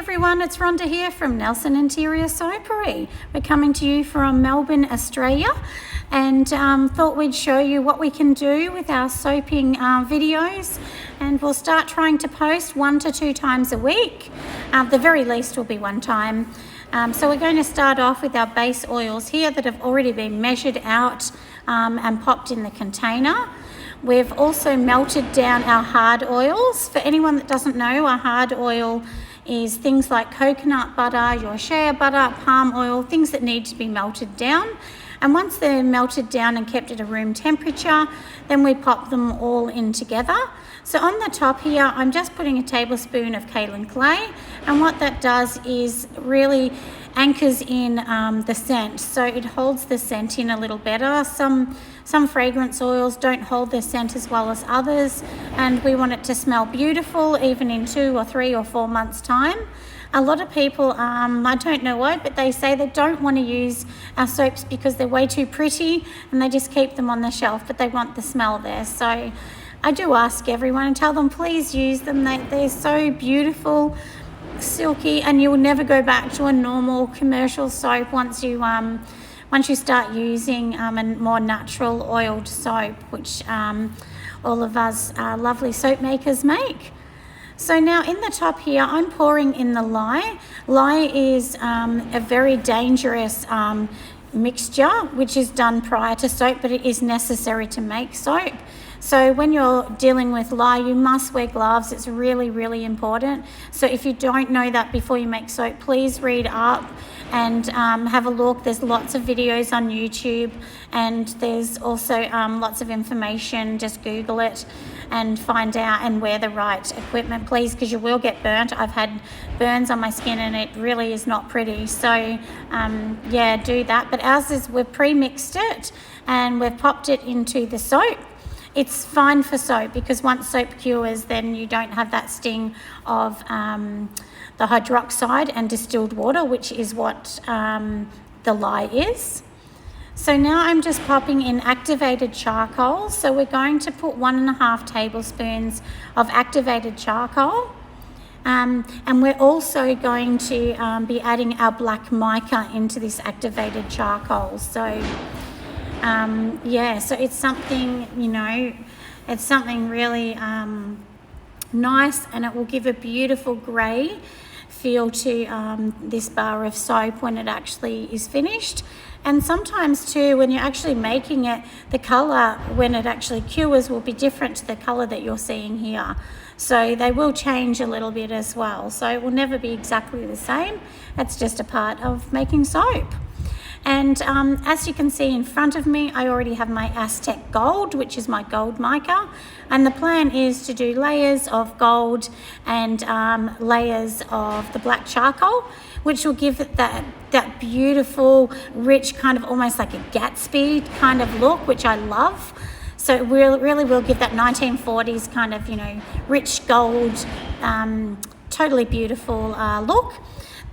everyone, it's Rhonda here from Nelson Interior Soapery. We're coming to you from Melbourne, Australia, and thought we'd show you what we can do with our soaping videos, and we'll start trying to post 1 to 2 times a week. The very least will be 1 time. So we're going to start off with our base oils here that have already been measured out and popped in the container. We've also melted down our hard oils. For anyone that doesn't know, a hard oil is things like coconut butter, your shea butter, palm oil, things that need to be melted down. And once they're melted down and kept at a room temperature, then we pop them all in together. So on the top here, I'm just putting a tablespoon of kaolin clay, and what that does is really anchors in the scent, so it holds the scent in a little better. Some fragrance oils don't hold their scent as well as others, and we want it to smell beautiful even in 2 or 3 or 4 months time. A lot of people, I don't know why, but they say they don't want to use our soaps because they're way too pretty and they just keep them on the shelf, but they want the smell there. So I do ask everyone and tell them please use them. They're so beautiful, silky, and you'll never go back to a normal commercial soap once you start using a more natural oiled soap, which all of us lovely soap makers make. So now in the top here, I'm pouring in the lye. Lye is a very dangerous mixture, which is done prior to soap, but it is necessary to make soap. So when you're dealing with lye, you must wear gloves. It's really, really important. So if you don't know that before you make soap, please read up and have a look. There's lots of videos on YouTube, and there's also lots of information. Just Google it and find out and wear the right equipment, please, because you will get burnt. I've had burns on my skin and it really is not pretty. So yeah, do that. But ours is, we've pre-mixed it and we've popped it into the soap. It's fine for soap because once soap cures, then you don't have that sting of the hydroxide and distilled water, which is what the lye is. So now I'm just popping in activated charcoal. So we're going to put 1.5 tablespoons of activated charcoal. And we're also going to be adding our black mica into this activated charcoal. So yeah, so it's something, you know, it's something really nice, and it will give a beautiful grey feel to this bar of soap when it actually is finished. And sometimes too, when you're actually making it, the colour when it actually cures will be different to the colour that you're seeing here. So they will change a little bit as well. So it will never be exactly the same. It's just a part of making soap. And as you can see in front of me, I already have my Aztec Gold, which is my gold mica. And the plan is to do layers of gold and layers of the black charcoal, which will give it that beautiful, rich, kind of almost like a Gatsby kind of look, which I love. So it really will give that 1940s kind of, you know, rich gold, totally beautiful look.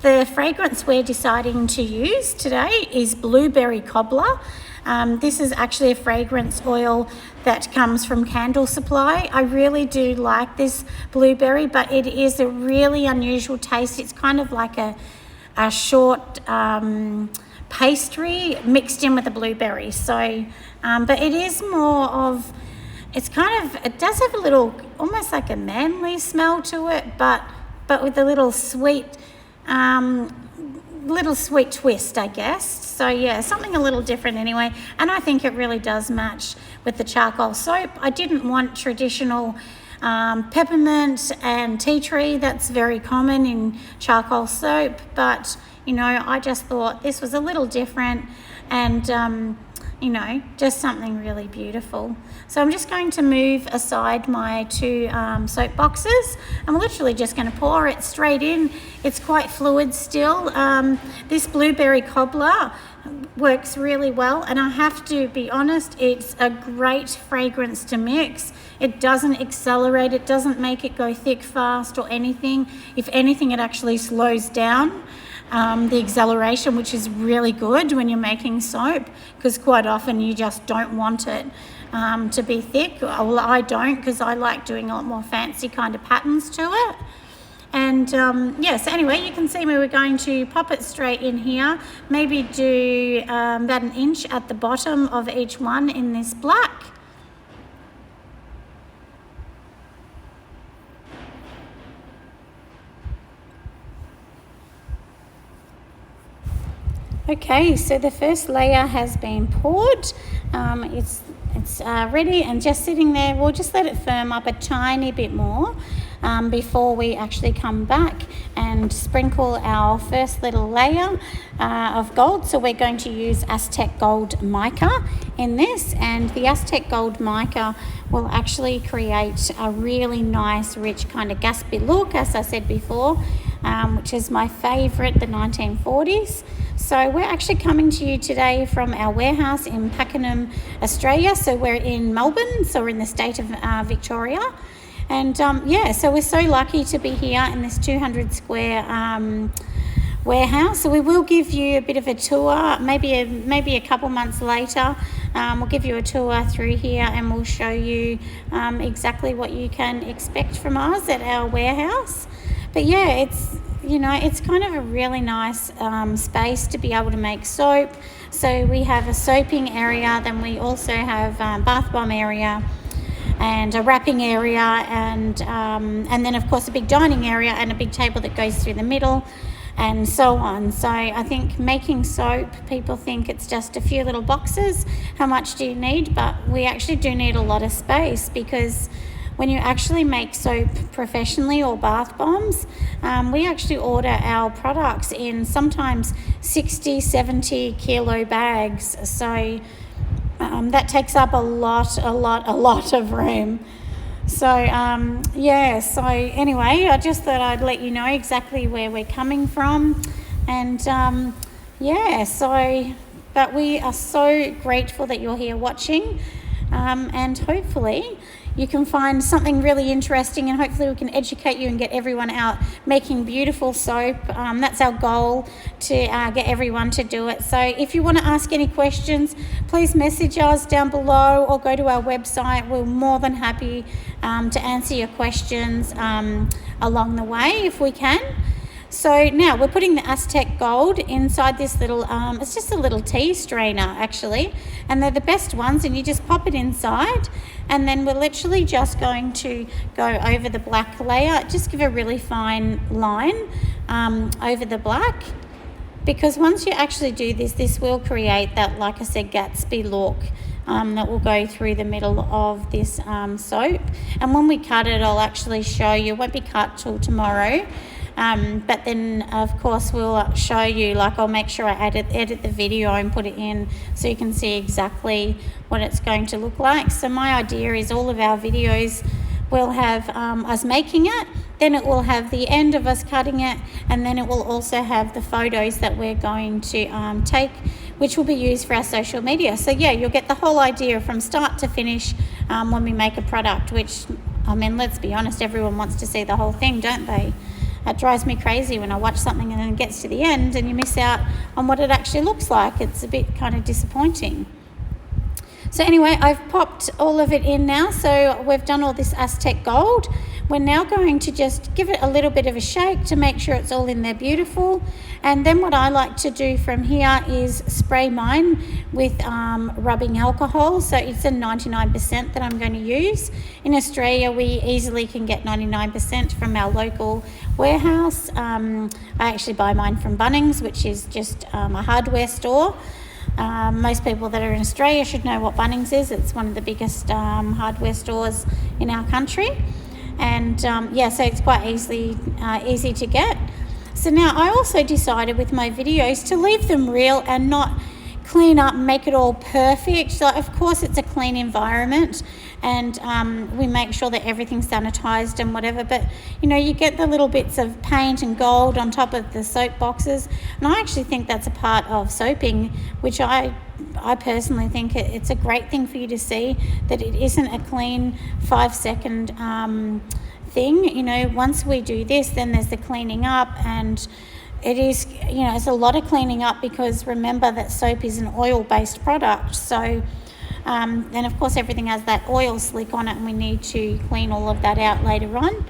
The fragrance we're deciding to use today is Blueberry Cobbler. This is actually a fragrance oil that comes from Candle Supply. I really do like this blueberry, but it is a really unusual taste. It's kind of like a short pastry mixed in with the blueberry. So, but it is more of, it's kind of, it does have a little, almost like a manly smell to it, but with a little sweet twist, I guess. So yeah, something a little different anyway, and I think it really does match with the charcoal soap. I didn't want traditional peppermint and tea tree. That's very common in charcoal soap, but you know, I just thought this was a little different, and you know, just something really beautiful. So I'm just going to move aside my 2 soap boxes. I'm literally just going to pour it straight in. It's quite fluid still. This Blueberry Cobbler works really well, and I have to be honest, it's a great fragrance to mix. It doesn't accelerate, it doesn't make it go thick fast or anything. If anything, it actually slows down the acceleration, which is really good when you're making soap, because quite often you just don't want it to be thick. Well, I don't, because I like doing a lot more fancy kind of patterns to it. And yeah, so anyway, you can see where we're going to pop it straight in here. Maybe do about an inch at the bottom of each one in this black. Okay, so the first layer has been poured. It's ready and just sitting there. We'll just let it firm up a tiny bit more before we actually come back and sprinkle our first little layer of gold. So we're going to use Aztec Gold mica in this, and the Aztec Gold mica will actually create a really nice, rich kind of gaspy look, as I said before, which is my favourite, the 1940s. So we're actually coming to you today from our warehouse in Pakenham, Australia. So we're in Melbourne, so we're in the state of Victoria. And yeah, so we're so lucky to be here in this 200 square warehouse. So we will give you a bit of a tour, maybe a couple months later. We'll give you a tour through here and we'll show you exactly what you can expect from us at our warehouse. But yeah, it's kind of a really nice space to be able to make soap. So we have a soaping area, then we also have bath bomb area and a wrapping area, and then of course a big dining area and a big table that goes through the middle, and so on. So I think making soap, people think it's just a few little boxes. How much do you need? But we actually do need a lot of space, because when you actually make soap professionally or bath bombs, we actually order our products in sometimes 60, 70 kilo bags. So that takes up a lot of room. So yeah, so anyway, I just thought I'd let you know exactly where we're coming from. And yeah, so, but we are so grateful that you're here watching, and hopefully you can find something really interesting, and hopefully we can educate you and get everyone out making beautiful soap. That's our goal, to get everyone to do it. So if you want to ask any questions, please message us down below or go to our website. We're more than happy to answer your questions along the way if we can. So now we're putting the Aztec Gold inside this little, it's just a little tea strainer actually, and they're the best ones, and you just pop it inside, and then we're literally just going to go over the black layer, just give a really fine line over the black, because once you actually do this, this will create that, like I said, Gatsby look that will go through the middle of this soap. And when we cut it, I'll actually show you. It won't be cut till tomorrow. But then of course we'll show you, like I'll make sure I edit the video and put it in so you can see exactly what it's going to look like. So my idea is all of our videos will have us making it, then it will have the end of us cutting it, and then it will also have the photos that we're going to take, which will be used for our social media. So yeah, you'll get the whole idea from start to finish when we make a product, which, I mean, let's be honest, everyone wants to see the whole thing, don't they? It drives me crazy when I watch something and then it gets to the end and you miss out on what it actually looks like. It's a bit kind of disappointing. So anyway, I've popped all of it in now. So we've done all this Aztec Gold. We're now going to just give it a little bit of a shake to make sure it's all in there beautiful. And then what I like to do from here is spray mine with rubbing alcohol. So it's a 99% that I'm going to use. In Australia, we easily can get 99% from our local warehouse. I actually buy mine from Bunnings, which is just a hardware store. Most people that are in Australia should know what Bunnings is. It's one of the biggest hardware stores in our country. And yeah, so it's quite easy to get. So now I also decided with my videos to leave them real and not clean up, make it all perfect. So of course it's a clean environment, and we make sure that everything's sanitized and whatever, but you know, you get the little bits of paint and gold on top of the soap boxes, and I actually think that's a part of soaping, which I personally think it's a great thing for you to see, that it isn't a clean 5-second thing. You know, once we do this, then there's the cleaning up, and it is, you know, it's a lot of cleaning up, because remember that soap is an oil-based product. So then of course everything has that oil slick on it, and we need to clean all of that out later on.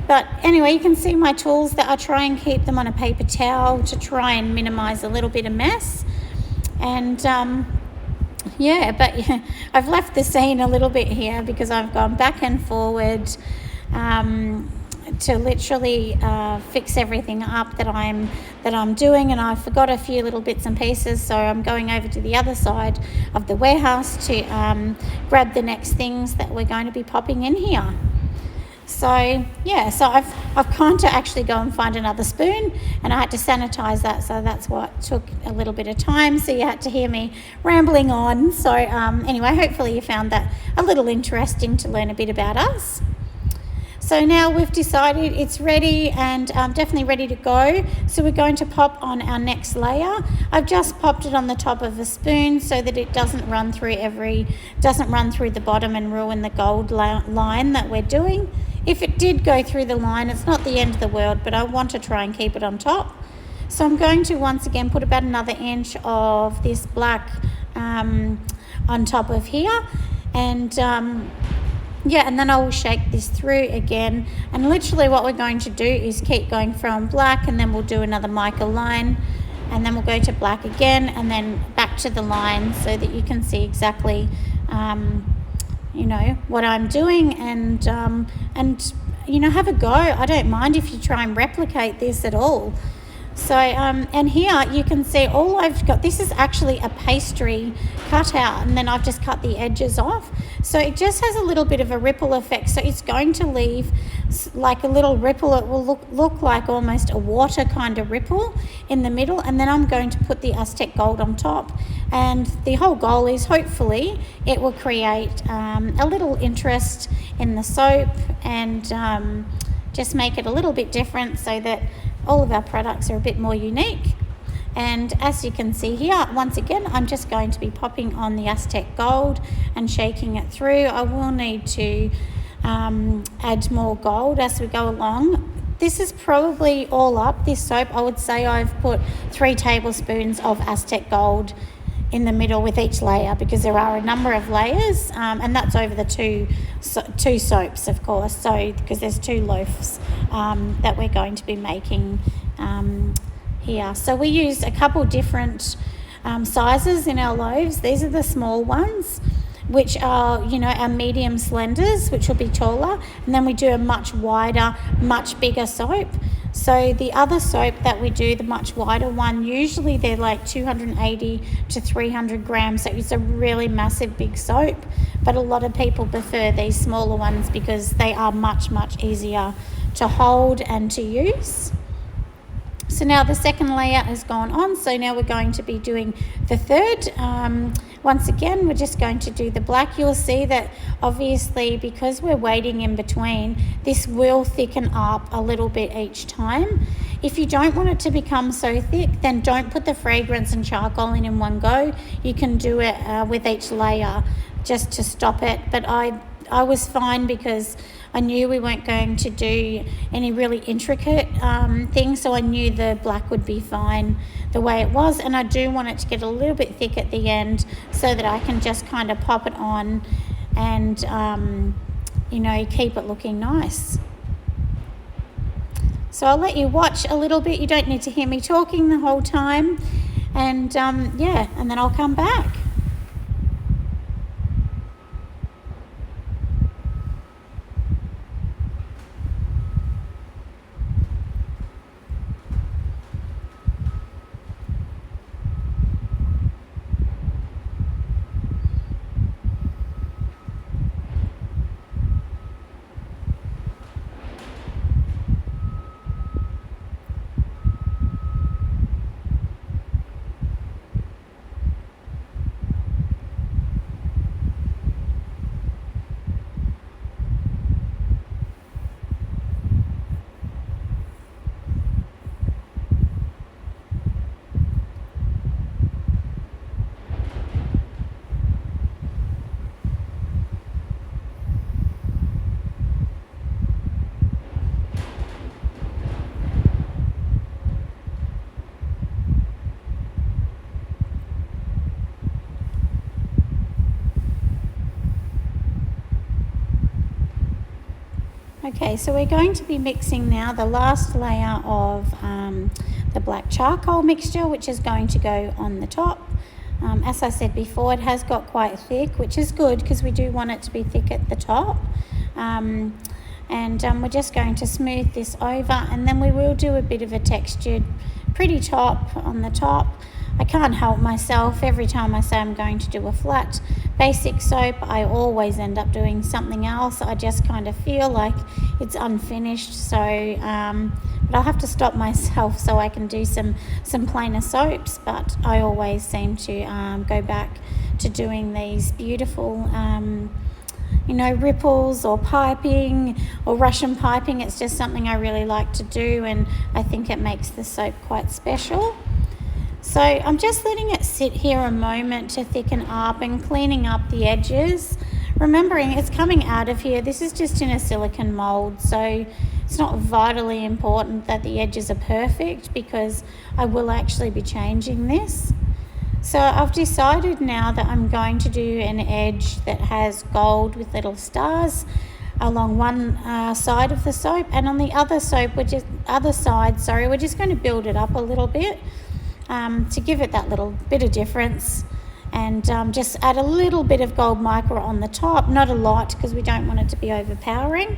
But anyway, you can see my tools that I try and keep them on a paper towel to try and minimize a little bit of mess. And yeah, but I've left the scene a little bit here because I've gone back and forward to literally fix everything up that I'm doing, and I forgot a few little bits and pieces, so I'm going over to the other side of the warehouse to grab the next things that we're going to be popping in here. So yeah, so I've gone to actually go and find another spoon, and I had to sanitize that, so that's what took a little bit of time, so you had to hear me rambling on. So anyway, hopefully you found that a little interesting to learn a bit about us. So now we've decided it's ready and definitely ready to go. So we're going to pop on our next layer. I've just popped it on the top of a spoon so that it doesn't run through the bottom and ruin the gold line that we're doing. If it did go through the line, it's not the end of the world, but I want to try and keep it on top. So I'm going to once again put about another inch of this black on top of here, and yeah, and then I will shake this through again, and literally what we're going to do is keep going from black, and then we'll do another mica line, and then we'll go to black again, and then back to the line, so that you can see exactly you know what I'm doing, and you know, have a go. I don't mind if you try and replicate this at all. So and here you can see all I've got, this is actually a pastry cutout, and then I've just cut the edges off, so it just has a little bit of a ripple effect, so it's going to leave like a little ripple. It will look like almost a water kind of ripple in the middle, and then I'm going to put the Aztec gold on top, and the whole goal is hopefully it will create a little interest in the soap, and just make it a little bit different so that all of our products are a bit more unique. And as you can see here, once again, I'm just going to be popping on the Aztec gold and shaking it through. I will need to add more gold as we go along. This is probably all up, this soap, I would say I've put 3 tablespoons of Aztec gold in the middle with each layer, because there are a number of layers, and that's over the two soaps, of course, so because there's 2 loaves that we're going to be making here. So we used a couple different sizes in our loaves. These are the small ones, which are, you know, our medium slenders, which will be taller, and then we do a much wider, much bigger soap. So the other soap that we do, the much wider one, usually they're like 280 to 300 grams, so it's a really massive big soap, but a lot of people prefer these smaller ones because they are much, much easier to hold and to use. So now the second layer has gone on, so now we're going to be doing the third. Once again, we're just going to do the black. You'll see that obviously, because we're waiting in between, this will thicken up a little bit each time. If you don't want it to become so thick, then don't put the fragrance and charcoal in one go. You can do it with each layer just to stop it. But I was fine because I knew we weren't going to do any really intricate things, so I knew the black would be fine the way it was, and I do want it to get a little bit thick at the end so that I can just kind of pop it on and you know, keep it looking nice. So I'll let you watch a little bit. You don't need to hear me talking the whole time, and yeah, and then I'll come back. Okay, so we're going to be mixing now the last layer of the black charcoal mixture, which is going to go on the top. As I said before, it has got quite thick, which is good because we do want it to be thick at the top. We're just going to smooth this over, and then we will do a bit of a textured pretty top on the top. I can't help myself. Every time I say I'm going to do a flat basic soap, I always end up doing something else. I just kind of feel like it's unfinished, so but I'll have to stop myself so I can do some plainer soaps. But I always seem to go back to doing these beautiful ripples or piping or Russian piping. It's just something I really like to do, and I think it makes the soap quite special. So I'm just letting it sit here a moment to thicken up and cleaning up the edges. Remembering it's coming out of here. This is just in a silicone mold, so it's not vitally important that the edges are perfect because I will actually be changing this. So I've decided now that I'm going to do an edge that has gold with little stars along one side of the soap, and on the other side, we're just going to build it up a little bit. To give it that little bit of difference, and just add a little bit of gold mica on the top, not a lot because we don't want it to be overpowering,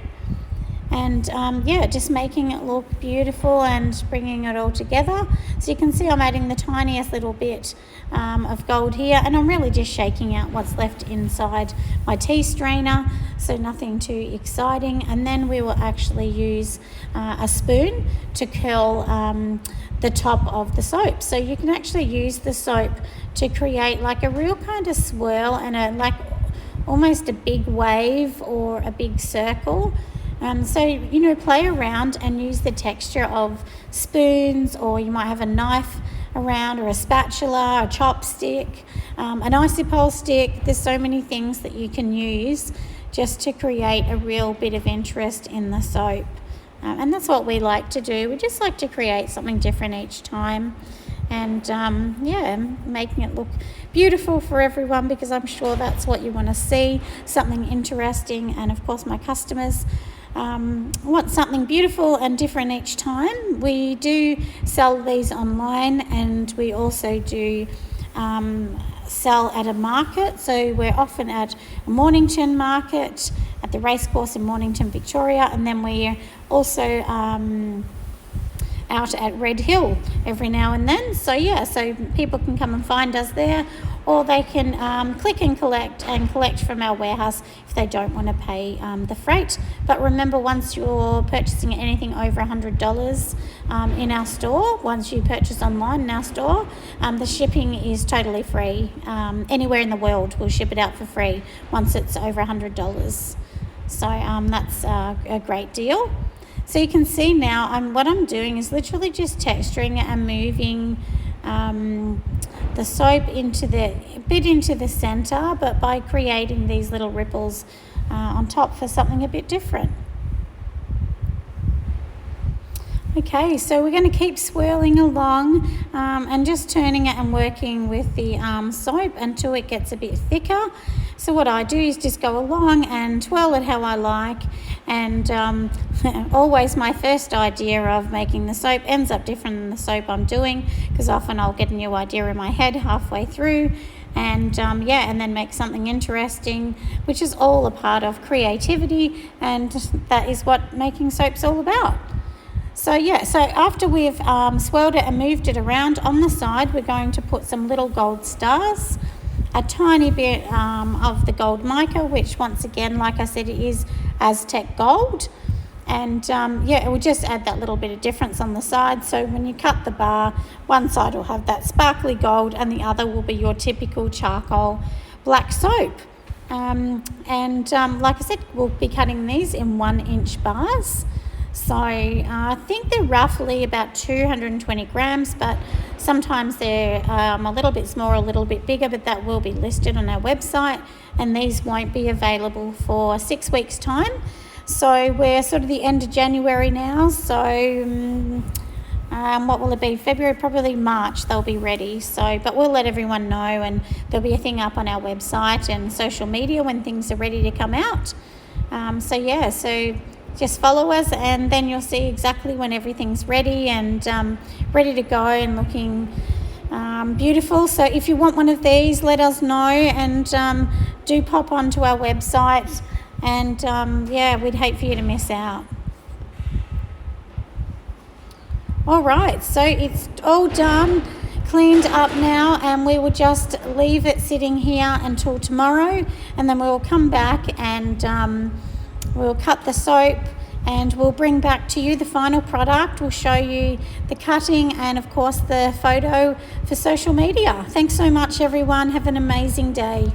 and just making it look beautiful and bringing it all together. So you can see I'm adding the tiniest little bit of gold here, and I'm really just shaking out what's left inside my tea strainer, so nothing too exciting. And then we will actually use a spoon to curl the top of the soap. So you can actually use the soap to create like a real kind of swirl and almost a big wave or a big circle. So play around and use the texture of spoons, or you might have a knife around, or a spatula, a chopstick, an icipole stick. There's so many things that you can use just to create a real bit of interest in the soap. And that's what we like to do. We just like to create something different each time, and making it look beautiful for everyone, because I'm sure that's what you want to see, something interesting. And of course my customers want something beautiful and different each time. We do sell these online, and we also do sell at a market. So we're often at a Mornington market, at the racecourse in Mornington, Victoria, and then we're also out at Red Hill every now and then. So so people can come and find us there, or they can click and collect from our warehouse if they don't want to pay the freight. But remember, once you're purchasing anything over $100 in our store, once you purchase online in our store, the shipping is totally free. Anywhere in the world, we'll ship it out for free once it's over $100. So that's a great deal. So you can see now what I'm doing is literally just texturing and moving the soap into the center, but by creating these little ripples on top for something a bit different. Okay, so we're going to keep swirling along and just turning it and working with the soap until it gets a bit thicker. So what I do is just go along and twirl it how I like, and always my first idea of making the soap ends up different than the soap I'm doing, because often I'll get a new idea in my head halfway through, and then make something interesting, which is all a part of creativity, and that is what making soap's all about. So after we've swirled it and moved it around, on the side we're going to put some little gold stars, a tiny bit of the gold mica, which once again, like I said, it is Aztec gold, and it will just add that little bit of difference on the side. So when you cut the bar, one side will have that sparkly gold and the other will be your typical charcoal black soap. Like I said, we'll be cutting these in 1-inch bars. So I think they're roughly about 220 grams, but sometimes they're a little bit smaller, a little bit bigger, but that will be listed on our website, and these won't be available for 6 weeks' time. So we're sort of the end of January now, so what will it be? February, probably March they'll be ready. So, but we'll let everyone know, and there'll be a thing up on our website and social media when things are ready to come out. So just follow us, and then you'll see exactly when everything's ready and ready to go and looking beautiful. So if you want one of these, let us know, and do pop onto our website, and yeah, we'd hate for you to miss out. All right, so it's all done, cleaned up now, and we will just leave it sitting here until tomorrow, and then we'll come back and we'll cut the soap, and we'll bring back to you the final product. We'll show you the cutting and of course the photo for social media. Thanks so much everyone. Have an amazing day.